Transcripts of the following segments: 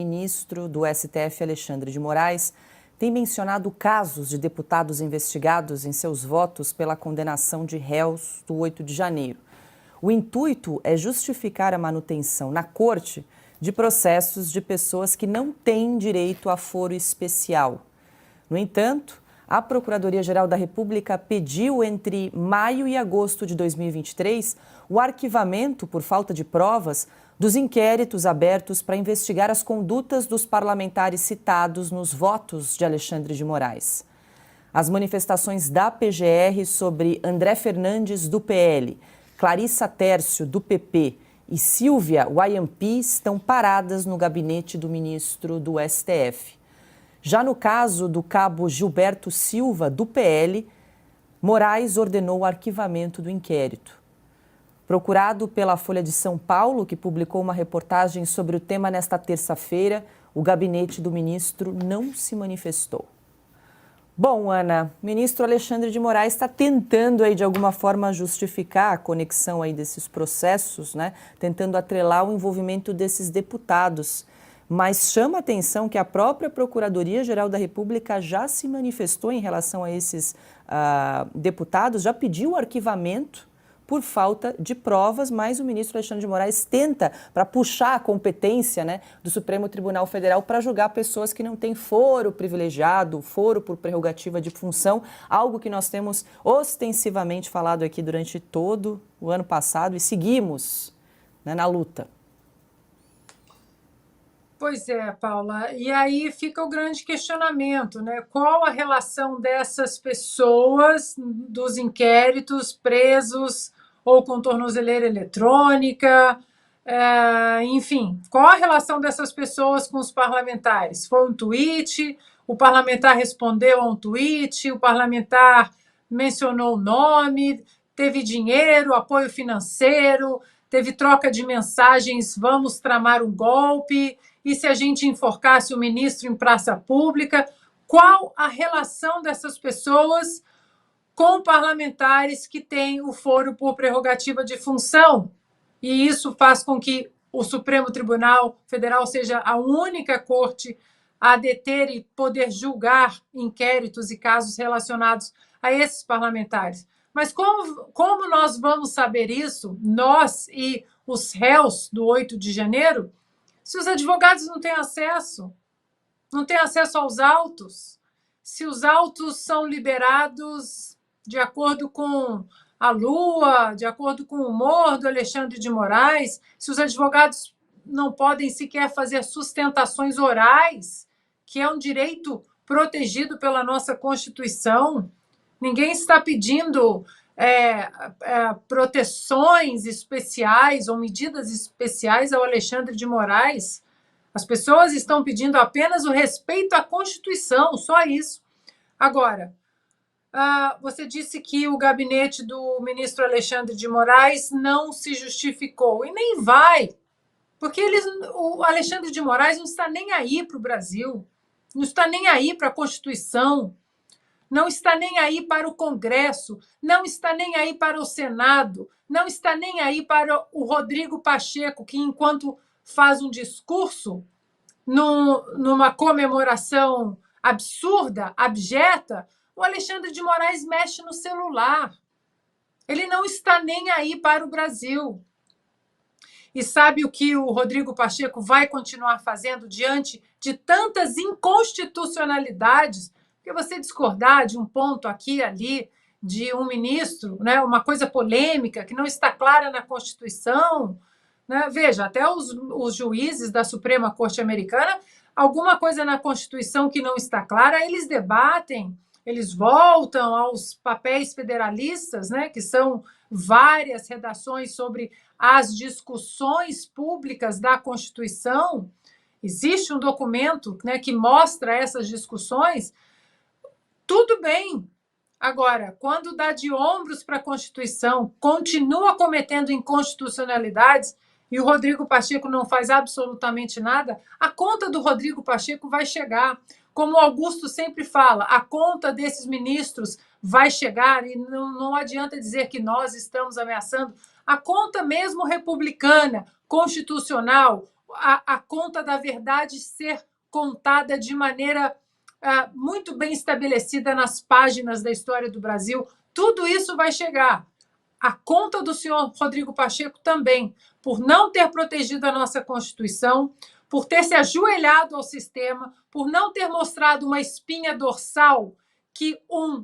Ministro do STF, Alexandre de Moraes, tem mencionado casos de deputados investigados em seus votos pela condenação de réus do 8 de janeiro. O intuito é justificar a manutenção na corte de processos de pessoas que não têm direito a foro especial. No entanto, a Procuradoria-Geral da República pediu entre maio e agosto de 2023 o arquivamento por falta de provas dos inquéritos abertos para investigar as condutas dos parlamentares citados nos votos de Alexandre de Moraes. As manifestações da PGR sobre André Fernandes, do PL, Clarissa Tércio, do PP, e Silvia Wayampi estão paradas no gabinete do ministro do STF. Já no caso do cabo Gilberto Silva, do PL, Moraes ordenou o arquivamento do inquérito. Procurado pela Folha de São Paulo, que publicou uma reportagem sobre o tema nesta terça-feira, o gabinete do ministro não se manifestou. Bom, Ana, o ministro Alexandre de Moraes está tentando aí de alguma forma justificar a conexão aí desses processos, né? Tentando atrelar o envolvimento desses deputados. Mas chama a atenção que a própria Procuradoria-Geral da República já se manifestou em relação a esses deputados, já pediu o arquivamento por falta de provas, mas o ministro Alexandre de Moraes tenta para puxar a competência, né, do Supremo Tribunal Federal para julgar pessoas que não têm foro privilegiado, foro por prerrogativa de função, algo que nós temos ostensivamente falado aqui durante todo o ano passado e seguimos, né, na luta. Pois é, Paula, e aí fica o grande questionamento, né? Qual a relação dessas pessoas dos inquéritos presos ou com tornozeleira eletrônica, enfim, qual a relação dessas pessoas com os parlamentares? Foi um tweet, o parlamentar respondeu a um tweet, o parlamentar mencionou o nome, teve dinheiro, apoio financeiro, teve troca de mensagens, vamos tramar um golpe, e se a gente enforcasse o ministro em praça pública? Qual a relação dessas pessoas com parlamentares que têm o foro por prerrogativa de função? E isso faz com que o Supremo Tribunal Federal seja a única corte a deter e poder julgar inquéritos e casos relacionados a esses parlamentares. Mas como nós vamos saber isso, nós e os réus do 8 de janeiro, se os advogados não têm acesso aos autos, se os autos são liberados de acordo com a lua, de acordo com o humor do Alexandre de Moraes, se os advogados não podem sequer fazer sustentações orais, que é um direito protegido pela nossa Constituição. Ninguém está pedindo proteções especiais ou medidas especiais ao Alexandre de Moraes. As pessoas estão pedindo apenas o respeito à Constituição, só isso. Agora, você disse que o gabinete do ministro Alexandre de Moraes não se justificou, e nem vai, porque o Alexandre de Moraes não está nem aí para o Brasil, não está nem aí para a Constituição, não está nem aí para o Congresso, não está nem aí para o Senado, não está nem aí para o Rodrigo Pacheco, que, enquanto faz um discurso numa comemoração absurda, abjeta, o Alexandre de Moraes mexe no celular. Ele não está nem aí para o Brasil. E sabe o que o Rodrigo Pacheco vai continuar fazendo diante de tantas inconstitucionalidades? Porque você discordar de um ponto aqui e ali, de um ministro, né, uma coisa polêmica que não está clara na Constituição, né? Veja, até os juízes da Suprema Corte Americana, alguma coisa na Constituição que não está clara, eles debatem, eles voltam aos papéis federalistas, né, que são várias redações sobre as discussões públicas da Constituição. Existe um documento, né, que mostra essas discussões. Tudo bem. Agora, quando dá de ombros para a Constituição, continua cometendo inconstitucionalidades e o Rodrigo Pacheco não faz absolutamente nada, a conta do Rodrigo Pacheco vai chegar. Como o Augusto sempre fala, a conta desses ministros vai chegar e não adianta dizer que nós estamos ameaçando. A conta mesmo republicana, constitucional, a conta da verdade ser contada de maneira muito bem estabelecida nas páginas da história do Brasil. Tudo isso vai chegar. A conta do senhor Rodrigo Pacheco também, por não ter protegido a nossa Constituição, por ter se ajoelhado ao sistema, por não ter mostrado uma espinha dorsal que um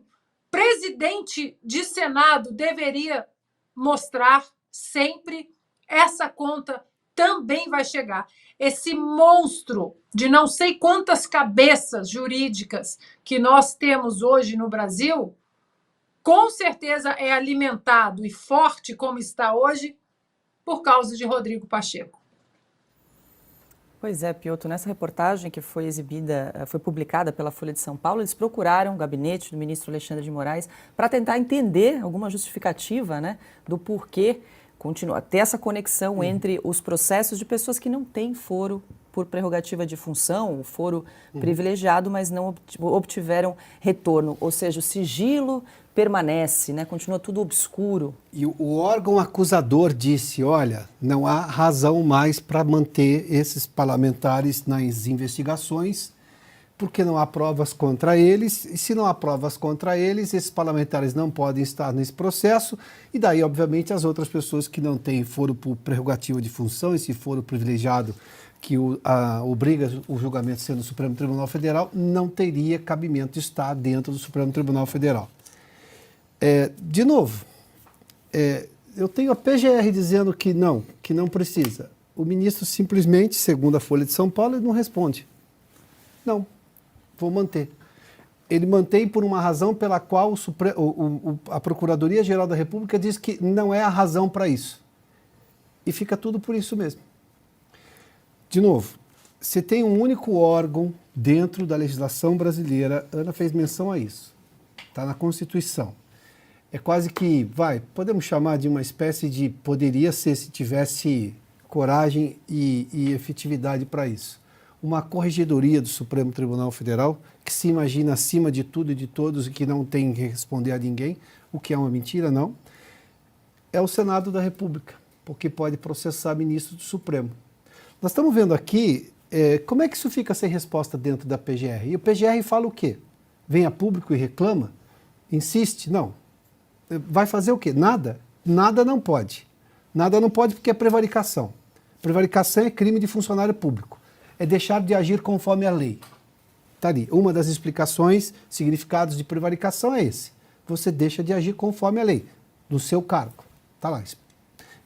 presidente de Senado deveria mostrar sempre. Essa conta também vai chegar. Esse monstro de não sei quantas cabeças jurídicas que nós temos hoje no Brasil, com certeza é alimentado e forte como está hoje por causa de Rodrigo Pacheco. Pois é, Piotr, nessa reportagem que foi publicada pela Folha de São Paulo, eles procuraram o gabinete do ministro Alexandre de Moraes para tentar entender alguma justificativa, né, do porquê ter essa conexão entre os processos de pessoas que não têm foro por prerrogativa de função, o foro privilegiado, mas não obtiveram retorno. Ou seja, o sigilo permanece, né? Continua tudo obscuro. E o órgão acusador disse, olha, não há razão mais para manter esses parlamentares nas investigações, porque não há provas contra eles, e se não há provas contra eles, esses parlamentares não podem estar nesse processo, e daí, obviamente, as outras pessoas que não têm foro por prerrogativa de função, esse foro privilegiado que obriga o julgamento sendo o Supremo Tribunal Federal, não teria cabimento de estar dentro do Supremo Tribunal Federal. De novo, eu tenho a PGR dizendo que não precisa. O ministro simplesmente, segundo a Folha de São Paulo, ele não responde. Não, vou manter. Ele mantém por uma razão pela qual a Procuradoria-Geral da República diz que não é a razão para isso. E fica tudo por isso mesmo. De novo, você tem um único órgão dentro da legislação brasileira, Ana fez menção a isso, está na Constituição. É quase que, podemos chamar de uma espécie de, poderia ser se tivesse coragem e efetividade para isso. Uma corregedoria do Supremo Tribunal Federal, que se imagina acima de tudo e de todos e que não tem que responder a ninguém, o que é uma mentira, não. É o Senado da República, porque pode processar ministro do Supremo. Nós estamos vendo aqui como é que isso fica sem resposta dentro da PGR. E o PGR fala o quê? Vem a público e reclama? Insiste? Não. Vai fazer o quê? Nada? Nada não pode. Nada não pode porque é prevaricação. Prevaricação é crime de funcionário público. É deixar de agir conforme a lei. Está ali. Uma das explicações, significados de prevaricação é esse. Você deixa de agir conforme a lei, no seu cargo. Está lá.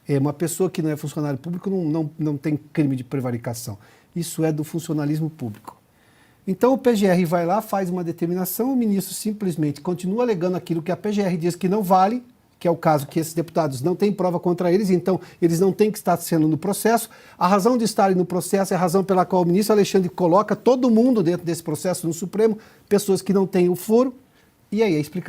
Uma pessoa que não é funcionário público não tem crime de prevaricação. Isso é do funcionalismo público. Então o PGR vai lá, faz uma determinação, o ministro simplesmente continua alegando aquilo que a PGR diz que não vale, que é o caso que esses deputados não têm prova contra eles, então eles não têm que estar sendo no processo. A razão de estarem no processo é a razão pela qual o ministro Alexandre coloca todo mundo dentro desse processo no Supremo, pessoas que não têm o foro, e aí a explicação